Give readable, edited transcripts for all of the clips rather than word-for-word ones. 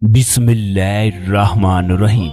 बिस्मिल्लाहिर्रहमानिर्रहीम।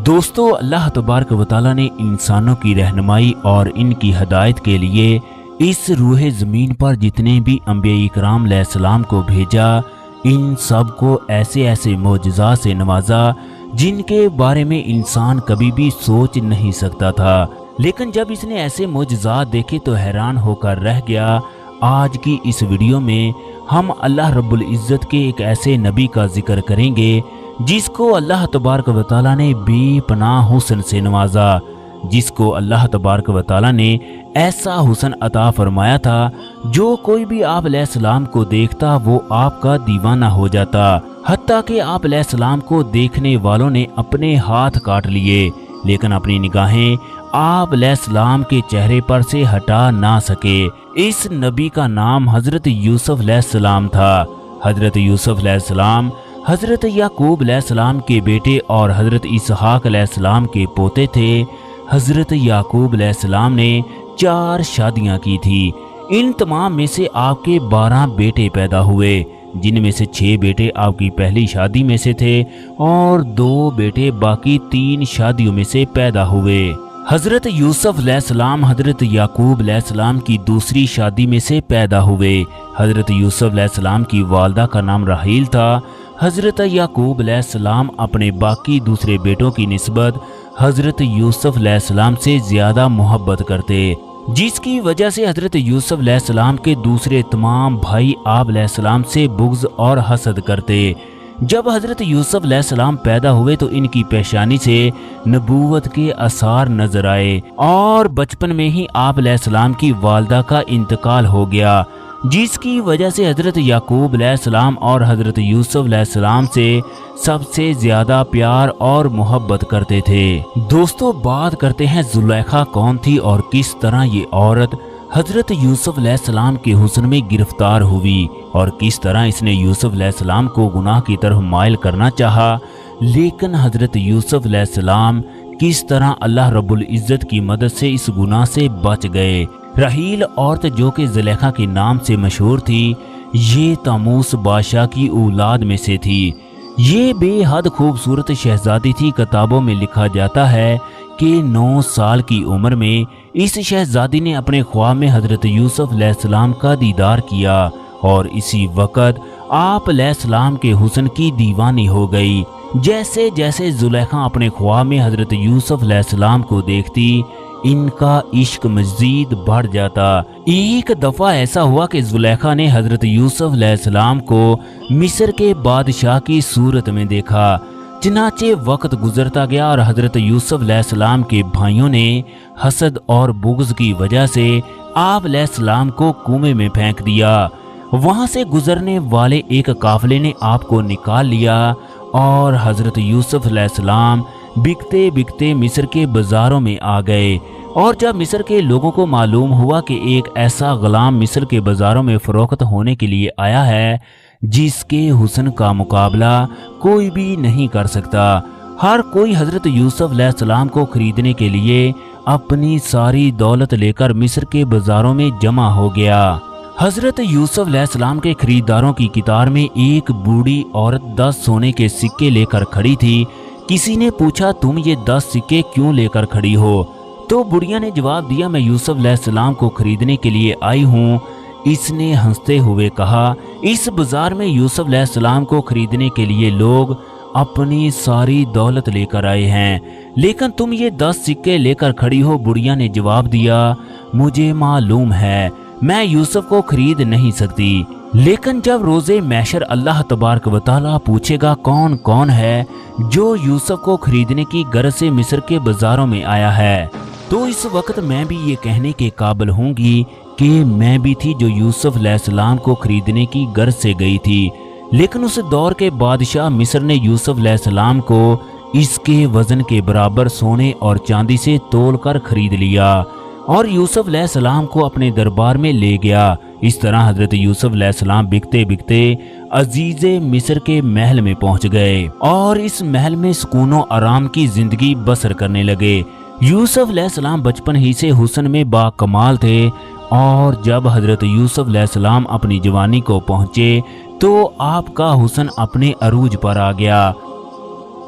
दोस्तों, अल्लाह तबारक व तआला ने इंसानों की रहनुमाई और इनकी हदायत के लिए इस रूह ज़मीन पर जितने भी अंबिया इकराम अलैहिस्सलाम को भेजा, इन सब को ऐसे ऐसे मोजज़ात से नवाजा जिनके बारे में इंसान कभी भी सोच नहीं सकता था। लेकिन जब इसने ऐसे मोजज़ात देखे तो हैरान होकर रह गया। आज की इस वीडियो में हम अल्लाह रब्बुल इज़्ज़त के एक ऐसे नबी का जिक्र करेंगे जिसको अल्लाह तबारक व तआला ने बेपनाह हुस्न से नवाजा, जिसको अल्लाह तबारक व तआला ने ऐसा हुस्न अता फरमाया था जो कोई भी आप अलैहिस्सलाम को देखता वो आपका दीवाना हो जाता। हत्ता कि आप अलैहिस्सलाम को देखने वालों ने अपने हाथ काट लिए, लेकिन अपनी निगाहें आप अलैहिस्सलाम के चेहरे पर से हटा ना सके। इस नबी का नाम हजरत यूसुफ अलैहिस्सलाम था। हजरत यूसुफ अलैहिस्सलाम हजरत याकूब अलैहिस्सलाम के बेटे और हजरत इसहाक अलैहिस्सलाम के पोते थे। हजरत याकूब अलैहिस्सलाम ने 4 शादियां की थी। इन तमाम में से आपके 12 बेटे पैदा हुए, जिनमें से 6 बेटे आपकी पहली शादी में से थे और 2 बेटे बाकी 3 शादियों में से पैदा हुए। हजरत यूसुफ अलैहिस्सलाम हजरत याकूब अलैहिस्सलाम की दूसरी शादी में से पैदा हुए। हजरत यूसुफ अलैहिस्सलाम की वालदा का नाम राहील था। हजरत याकूब अलैहिस्सलाम अपने बाकी दूसरे बेटों की निस्बत हजरत यूसुफ अलैहिस्सलाम से ज्यादा मोहब्बत करते, जिसकी वजह से हजरत यूसुफ अलैहिस्सलाम के दूसरे तमाम भाई आप अलैहिस्सलाम से बुग़्ज़ और हसद करते। जब हजरत यूसुफ अलैहिस्सलाम पैदा हुए तो इनकी पेशानी से नबूवत के आसार नजर आए और बचपन में ही आप अलैहिस्सलाम की वालदा का इंतकाल हो गया, जिसकी वजह से हजरत याकूब अलैहिस्सलाम और हजरत यूसुफ अलैहिस्सलाम से सबसे ज्यादा प्यार और मोहब्बत करते थे। दोस्तों, बात करते हैं जुलेखा कौन थी और किस तरह ये औरत हजरत यूसुफ अलैहिस्सलाम के हुस्न में गिरफ्तार हुई और किस तरह इसने यूसुफ अलैहिस्सलाम को गुनाह की तरफ माइल करना चाहा। लेकिन हजरत यूसुफ अलैहिस्सलाम किस तरह अल्लाह रब्बुल इज़्ज़त की मदद से इस गुनाह से बच गए। राहील औरत जो कि जुलेखा के नाम से मशहूर थी, ये तमूस बादशाह की औलाद में से थी। ये बेहद खूबसूरत शहजादी थी। किताबों में लिखा जाता है कि 9 साल की उम्र में इस शहजादी ने अपने ख्वाब में हजरत यूसुफ अलैहिस्सलाम का दीदार किया और इसी वक्त आप अलैहिस्सलाम के हुस्न की दीवानी हो गई। जैसे जैसे जुलेखा अपने ख्वाब में हजरत यूसुफ अलैहिस्सलाम को देखती, इनका इश्क मजीद बढ़ जाता। एक दफा ऐसा हुआ कि जुलेखा ने हजरत यूसुफ अलैहिस्सलाम को मिस्र के बादशाह की सूरत में देखा। चनाचे वक्त गुजरता गया और हजरत यूसुफ अलैहिस्सलाम के भाइयों ने हसद और बुग़्ज़ की वजह से आप अलैहिस्सलाम को कुएं में फेंक दिया। वहां से गुजरने वाले एक काफिले ने आपको निकाल लिया और हजरत यूसुफ अलैहिस्सलाम बिकते बिकते मिस्र के बाजारों में आ गए। और जब मिस्र के लोगों को मालूम हुआ कि एक ऐसा गुलाम मिस्र के बाजारों में फरोख्त होने के लिए आया है जिसके हुस्न का मुकाबला कोई भी नहीं कर सकता, हर कोई हजरत यूसुफ अलैहिस्सलाम को खरीदने के लिए अपनी सारी दौलत लेकर मिस्र के बाजारों में जमा हो गया। हजरत यूसुफ अलैहिस्सलाम के खरीदारों की कतार में एक बूढ़ी औरत 10 सोने के सिक्के लेकर खड़ी थी। किसी ने पूछा, तुम ये 10 सिक्के क्यों लेकर खड़ी हो? तो बुढ़िया ने जवाब दिया, मैं यूसुफ अलैहिस्सलाम को खरीदने के लिए आई हूँ। इसने हंसते हुए कहा, इस बाजार में यूसुफ अलैहिस्सलाम को खरीदने के लिए लोग अपनी सारी दौलत लेकर आए हैं, लेकिन तुम ये 10 सिक्के लेकर खड़ी हो। बुढ़िया ने जवाब दिया, मुझे मालूम है मैं यूसुफ को खरीद नहीं सकती, लेकिन जब रोजे मैशर अल्लाह तबारक व तआला पूछेगा कौन कौन है जो यूसुफ को खरीदने की गर्ज से मिस्र के बाजारों में आया है, तो इस वक्त मैं भी ये कहने के काबिल होंगी कि मैं भी थी जो यूसुफ अलैहिस्सलाम को खरीदने की गर्ज से गई थी। लेकिन उस दौर के बादशाह मिस्र ने यूसुफ अलैहिस्सलाम को इसके वजन के बराबर सोने और चांदी से तोल कर खरीद लिया और यूसुफ अलैहिस्सलाम को अपने दरबार में ले गया। इस तरह हजरत यूसुफ अलैहिस्सलाम बिकते बिकते अजीज़े मिस्र के महल में पहुंच गए और इस महल में सुकून और आराम की जिंदगी बसर करने लगे। यूसुफ अलैहिस्सलाम बचपन ही से हुस्न में बाकमाल थे और जब हजरत यूसुफ अलैहिस्सलाम अपनी जवानी को पहुंचे तो आपका हुस्न अपने अरूज पर आ गया।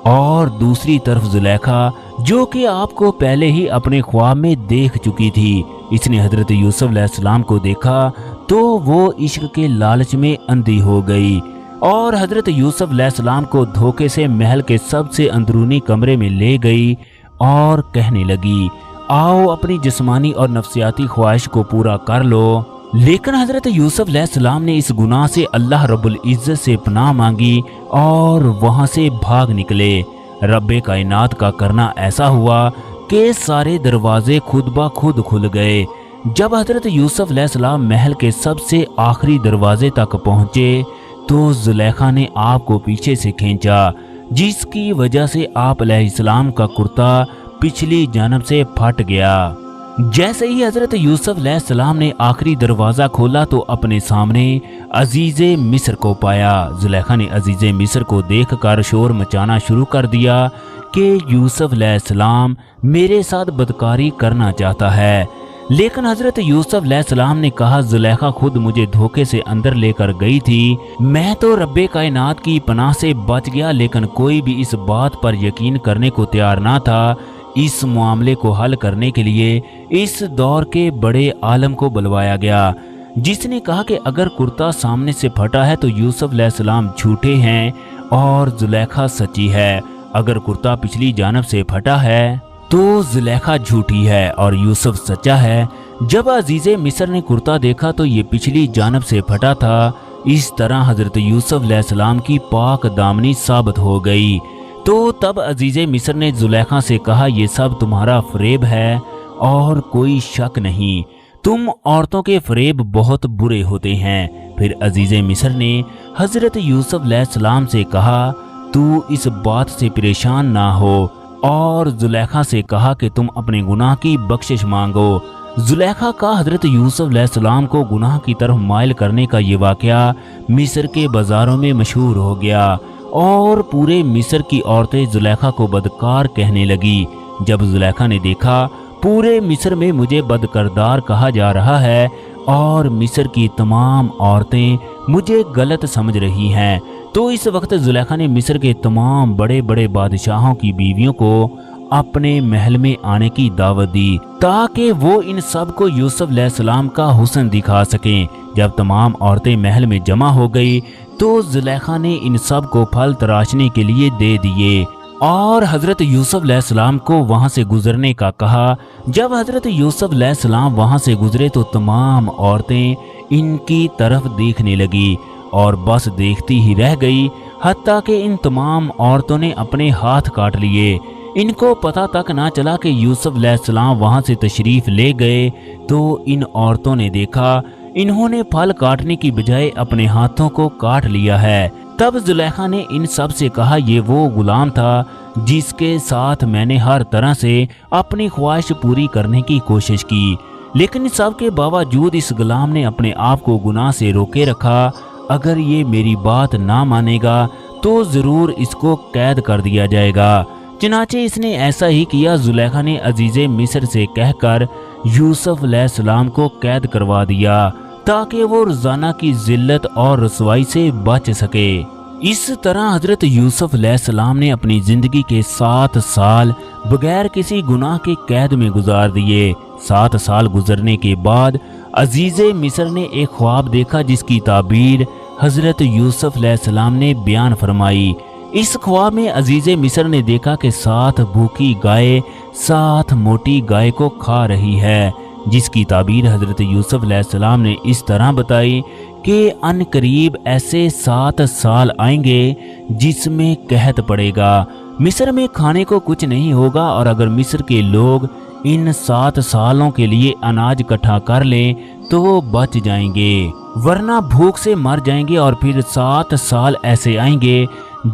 और दूसरी तरफ जुलेखा, जो कि आपको पहले ही अपने ख्वाब में देख चुकी थी, इसने हजरत यूसुफ अलैहिस्सलाम को देखा तो वो इश्क के लालच में अंधी हो गई और हजरत यूसुफ अलैहिस्सलाम को धोखे से महल के सबसे अंदरूनी कमरे में ले गई और कहने लगी, आओ अपनी जिस्मानी और नफ्सियाती ख्वाहिश को पूरा कर लो। लेकिन हजरत यूसुफ अलैहिस्सलाम ने इस गुनाह से अल्लाह रब्बुल इज्जत से पनाह मांगी और वहां से भाग निकले। रब्बे कायनात का करना ऐसा हुआ कि सारे दरवाजे खुद ब खुद खुल गए। जब हजरत यूसुफ अलैहिस्सलाम महल के सबसे आखिरी दरवाजे तक पहुंचे तो जुलेखा ने आपको पीछे से खींचा, जिसकी वजह से आप अलैहिस्सलाम का कुर्ता पिछली जानब से फट गया। जैसे ही हजरत यूसुफ अलैहिस्सलाम ने आखिरी दरवाज़ा खोला तो अपने सामने अजीज़े मिस्र को पाया। जुलेखा ने अजीज़े मिस्र को देखकर शोर मचाना शुरू कर दिया कि यूसुफ अलैहिस्सलाम मेरे साथ बदकारी करना चाहता है। लेकिन हजरत यूसुफ अलैहिस्सलाम ने कहा, जुलेखा खुद मुझे धोखे से अंदर लेकर गई थी, मैं तो रब्बे कायनात की पनाह से बच गया, लेकिन कोई भी इस बात पर यकीन करने को तैयार ना था। इस मामले को हल करने के लिए इस दौर के बड़े आलम को बुलवाया गया, जिसने कहा कि अगर कुर्ता सामने से फटा है तो यूसुफ अलैहिस्सलाम झूठे हैं और जुलेखा सच्ची है। अगर कुर्ता पिछली जानब से फटा है तो जुलेखा झूठी है और यूसुफ सच्चा है। जब अजीज़े मिस्र ने कुर्ता देखा तो ये पिछली जानब से फटा था। इस तरह हजरत यूसुफ अलैहिस्सलाम की पाक दामनी साबित हो गई। तो तब अजीज़े मिस्र ने जुलेखा से कहा, ये सब तुम्हारा फरेब है और कोई शक नहीं, तुम औरतों के फरेब बहुत बुरे होते हैं। फिर अजीज़े मिस्र ने हजरत यूसुफ अलैहिस्सलाम से कहा, तू इस बात से परेशान ना हो, और जुलेखा से कहा कि तुम अपने गुनाह की बख्शिश मांगो। जुलेखा का हजरत यूसुफ अलैहिस्सलाम को गुनाह की तरफ माइल करने का ये वाक़या मिस्र के बाज़ारों में मशहूर हो गया और पूरे मिस्र की औरतें जुलेखा को बदकार कहने लगी। जब जुलेखा ने देखा पूरे मिस्र में मुझे बदकरदार कहा जा रहा है और मिस्र की तमाम औरतें मुझे गलत समझ रही हैं, तो इस वक्त जुलेखा ने मिस्र के तमाम बड़े बड़े बादशाहों की बीवियों को अपने महल में आने की दावत दी ताकि वो इन सब को यूसुफ अलैहिस्सलाम का हुस्न दिखा सकें। जब तमाम औरतें महल में जमा हो गई तो जुलेखा ने इन सब को फल तराशने के लिए दे दिए और हजरत यूसुफ अलैहिस्सलाम को वहां से गुजरने का कहा। जब हजरत यूसुफ अलैहिस्सलाम वहां से गुजरे तो तमाम औरतें इनकी तरफ देखने लगी और बस देखती ही रह गई, हत्ता कि इन तमाम औरतों ने अपने हाथ काट लिए। इनको पता तक ना चला कि यूसुफ अलैहिस्सलाम वहां से तशरीफ ले गए। तो इन औरतों ने देखा इन्होंने फल काटने की बजाय अपने हाथों को काट लिया है। तब जुलेखा ने इन सब से कहा, ये वो गुलाम था जिसके साथ मैंने हर तरह से अपनी ख्वाहिश पूरी करने की कोशिश की, लेकिन सब के बावजूद इस गुलाम ने अपने आप को गुनाह से रोके रखा। अगर ये मेरी बात ना मानेगा तो जरूर इसको कैद कर दिया जाएगा। चनाचे इसने ऐसा ही किया। जुलेखा ने अजीज़े मिस्र से कहकर यूसुफ अलैहिस्सलाम को कैद करवा दिया ताकि वो रोजाना की जिल्लत और रसवाई से बच सके। इस तरह हजरत यूसुफ अलैहिस्सलाम ने अपनी जिंदगी के 7 साल बगैर किसी गुनाह के कैद में गुजार दिए। 7 साल गुजरने के बाद अजीज़े मिस्र ने एक ख्वाब देखा जिसकी ताबीर हजरत यूसुफ अलैहिस्सलाम ने बयान फरमाई। इस ख्वाब में अजीज़े मिस्र ने देखा कि 7 भूखी गाय 7 मोटी गाय को खा रही है, जिसकी ताबीर हजरत यूसुफ अलैहिस्सलाम ने इस तरह बताई कि अनकरीब ऐसे 7 साल आएंगे जिसमें कहत पड़ेगा, मिस्र में खाने को कुछ नहीं होगा और अगर मिस्र के लोग इन 7 सालों के लिए अनाज इकट्ठा कर लें तो वो बच जाएंगे, वरना भूख से मर जाएंगे। और फिर 7 साल ऐसे आएंगे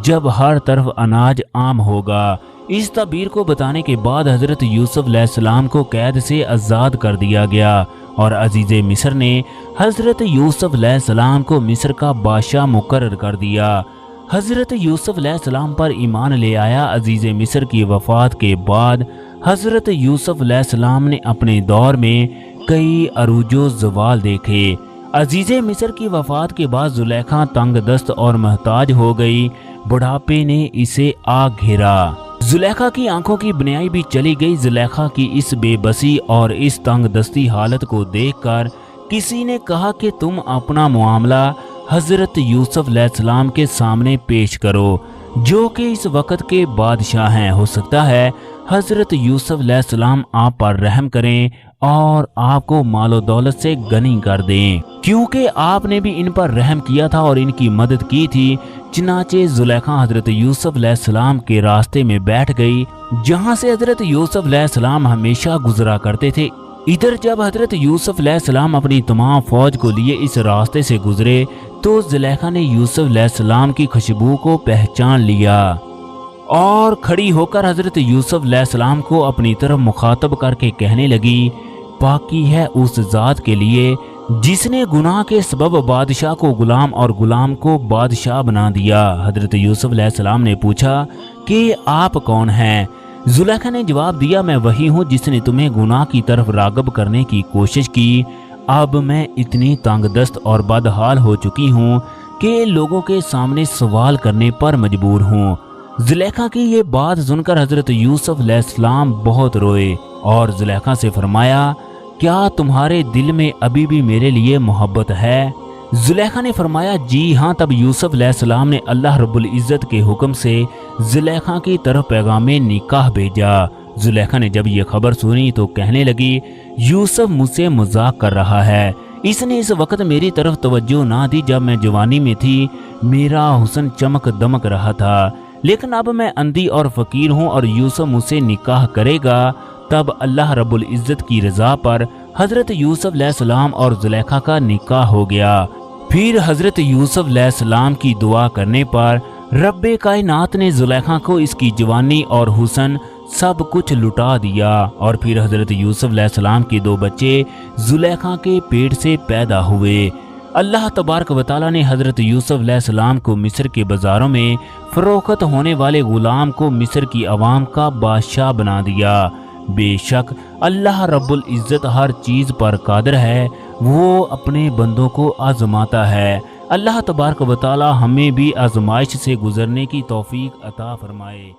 जब हर तरफ अनाज आम होगा। इस तबीर को बताने के बाद हजरत यूसुफ अलैहिस्सलाम को कैद से आज़ाद कर दिया गया और अजीज़े मिस्र ने हजरत यूसुफ अलैहिस्सलाम को मिस्र का बादशाह मुकर्रर कर दिया। हजरत यूसुफ अलैहिस्सलाम पर ईमान ले आया। अजीज़े मिस्र की वफ़ात के बाद हजरत यूसुफ अलैहिस्सलाम ने अपने दौर में कई अरूजो ज़वाल देखे अजीज मिस्र की वफात के बाद जुलेखा तंग दस्त और महताज हो गई। बुढ़ापे ने इसे आ घेरा। जुलेखा की आंखों की बुनियाई भी चली गई। जुलेखा की इस बेबसी और इस तंग दस्ती हालत को देखकर किसी ने कहा कि तुम अपना मामला हजरत यूसुफ अलैहिस्सलाम के सामने पेश करो, जो कि इस वक्त के बादशाह हैं। हो सकता है हजरत यूसुफ अलैहिस्सलाम आप पर रहम करें और आपको मालो दौलत से गनी कर दें, क्योंकि आपने भी इन पर रहम किया था और इनकी मदद की थी। चनाचे जुलेखा हजरत यूसुफ अलैहिस्सलाम के रास्ते में बैठ गई, जहां से हजरत यूसुफ अलैहिस्सलाम हमेशा गुजरा करते थे। इधर जब हजरत यूसुफ अलैहिस्सलाम अपनी तमाम फौज को लिए इस रास्ते से गुजरे तो जुलेखा ने यूसुफ अलैहिस्सलाम की खुशबू को पहचान लिया और खड़ी होकर हजरत यूसुफ अलैहिस्सलाम को अपनी तरफ मुखातब करके कहने लगी, पाकी है उस जात के लिए जिसने गुनाह के सबब बादशाह को गुलाम और गुलाम को बादशाह बना दिया। हजरत यूसुफ अलैहिस्सलाम ने पूछा कि आप कौन हैं? जुलेखा ने जवाब दिया, मैं वही हूँ जिसने तुम्हें गुनाह की तरफ रागब करने की कोशिश की। अब मैं इतनी तंगदस्त और बदहाल हो चुकी हूँ कि लोगों के सामने सवाल करने पर मजबूर हूँ। जुलेखा की ये बात सुनकर हजरत यूसुफ अलैहिस्सलाम बहुत रोए और जुलेखा से फरमाया, क्या तुम्हारे दिल में अभी भी मेरे लिए मोहब्बत है? जुलेखा ने फरमाया, जी हाँ। तब यूसुफ अलैहिस्सलाम ने अल्लाह रब्बुल इज़्ज़त के हुक्म से जुलेखा की तरफ पैगाम निकाह भेजा। जुलेखा ने जब ये खबर सुनी तो कहने लगी, यूसुफ मुझसे मजाक कर रहा है। इसने इस वक्त मेरी तरफ तवज्जो ना दी। जब मैं जवानी में थी मेरा हुस्न चमक दमक रहा था, लेकिन अब मैं अंधी और फकीर हूँ और यूसुफ मुझसे निकाह करेगा। तब अल्लाह रब्बुल इज़्ज़त की रज़ा पर हजरत यूसुफ अलैहिस्सलाम और जुलेखा का निकाह हो गया। फिर हजरत यूसुफ अलैहिस्सलाम की दुआ करने पर रब्बे कायनात ने जुलेखा को इसकी जवानी और हुस्न सब कुछ लुटा दिया और फिर हजरत यूसुफ अलैहिस्सलाम के 2 बच्चे जुलेखा के पेट से पैदा हुए। अल्लाह तबारक व तआला ने हजरत यूसुफ अलैहिस्सलाम को मिस्र के बाजारों में फरोख्त होने वाले गुलाम को मिस्र की आवाम का बादशाह बना दिया। बेशक अल्लाह रब्बुल इज़्ज़त हर चीज़ पर कादिर है, वो अपने बंदों को आजमाता है। अल्लाह तबारक व तआला हमें भी आजमाइश से गुजरने की तौफीक अता फरमाए।